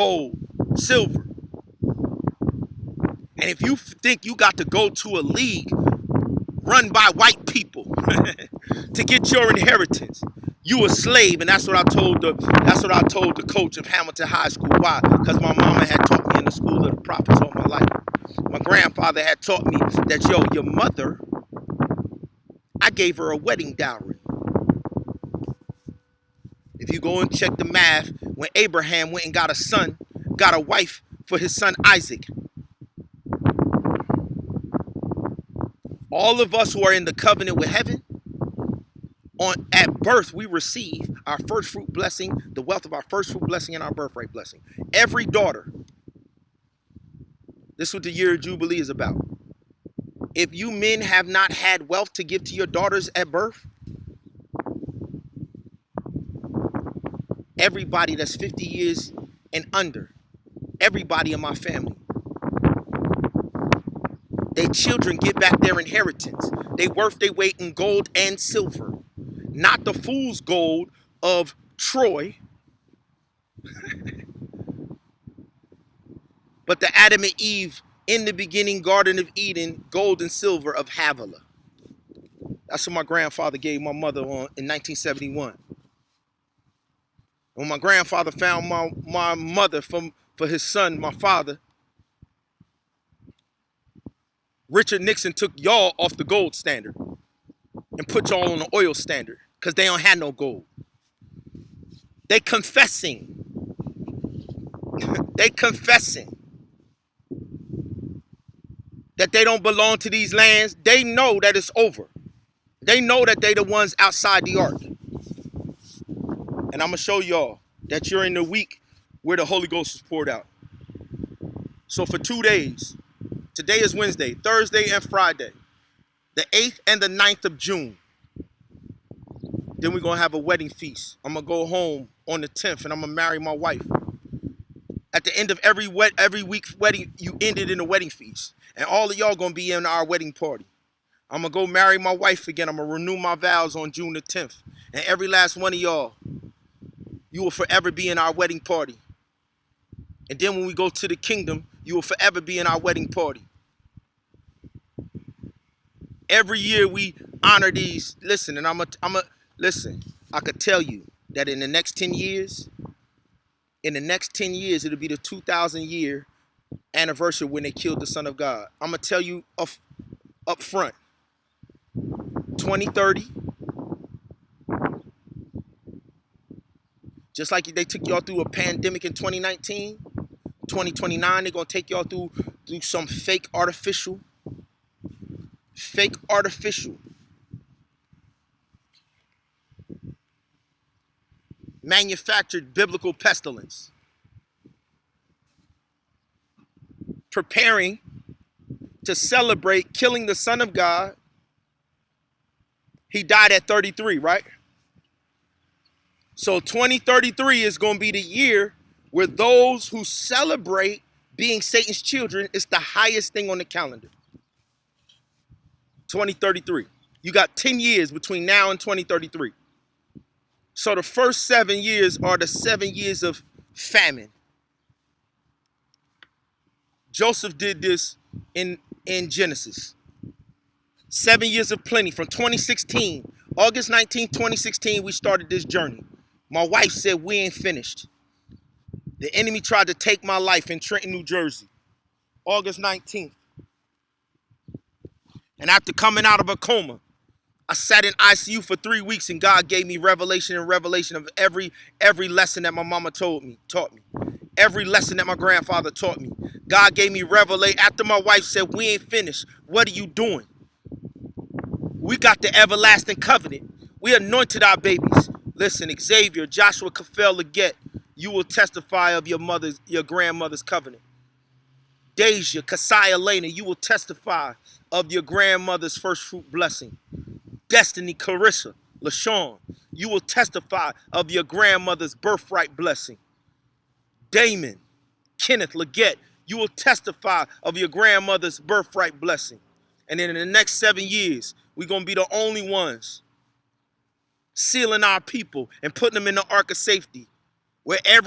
gold, silver. And if you think you got to go to a league run by white people to get your inheritance, you a slave. And that's what I told the coach of Hamilton High School. Why? Because my mama had taught me in the school of the prophets all my life. My grandfather had taught me that, yo, your mother, I gave her a wedding dowry. If you go and check the math, when Abraham went and got a son, got a wife for his son Isaac, all of us who are in the covenant with heaven, at birth, we receive our first fruit blessing, the wealth of our first fruit blessing, and our birthright blessing. Every daughter. This is what the year of Jubilee is about. If you men have not had wealth to give to your daughters at birth, everybody that's 50 years and under, everybody in my family, their children get back their inheritance. They worth their weight in gold and silver. Not the fool's gold of Troy, but the Adam and Eve in the beginning Garden of Eden, gold and silver of Havilah. That's what my grandfather gave my mother in 1971. When my grandfather found my mother for his son, my father, Richard Nixon took y'all off the gold standard and put y'all on the oil standard because they don't have no gold. They confessing. They confessing that they don't belong to these lands. They know that it's over. They know that they the ones outside the ark. And I'm going to show y'all that you're in the week where the Holy Ghost is poured out. So for 2 days, today is Wednesday, Thursday and Friday, the 8th and the 9th of June. Then we're going to have a wedding feast. I'm going to go home on the 10th and I'm going to marry my wife. At the end of every week's wedding, you ended in a wedding feast. And all of y'all going to be in our wedding party. I'm going to go marry my wife again. I'm going to renew my vows on June the 10th. And every last one of y'all, you will forever be in our wedding party. And then when we go to the kingdom, you will forever be in our wedding party. Every year we honor these. Listen, and listen, I could tell you that in the next 10 years, it'll be the 2,000 year anniversary when they killed the Son of God. I'm going to tell you up front, 2030, just like they took y'all through a pandemic in 2019, 2029, they're going to take y'all through some fake artificial manufactured biblical pestilence, preparing to celebrate killing the Son of God. He died at 33, right? So 2033 is going to be the year where those who celebrate being Satan's children is the highest thing on the calendar. 2033. You got 10 years between now and 2033. So the first 7 years are the 7 years of famine. Joseph did this in Genesis. 7 years of plenty from 2016. August 19, 2016, we started this journey. My wife said we ain't finished. The enemy tried to take my life in Trenton, New Jersey. August 19th. And after coming out of a coma, I sat in ICU for 3 weeks and God gave me revelation of every lesson that my mama taught me. Every lesson that my grandfather taught me. God gave me revelation. After my wife said, we ain't finished. What are you doing? We got the everlasting covenant. We anointed our babies. Listen, Xavier, Joshua Kafel Leggett, you will testify of your grandmother's covenant. Deja, Kasai Elena, you will testify of your grandmother's first fruit blessing. Destiny, Clarissa, LaShawn, you will testify of your grandmother's birthright blessing. Damon, Kenneth Leggett, you will testify of your grandmother's birthright blessing. And then in the next 7 years, we're going to be the only ones sealing our people and putting them in the ark of safety, where every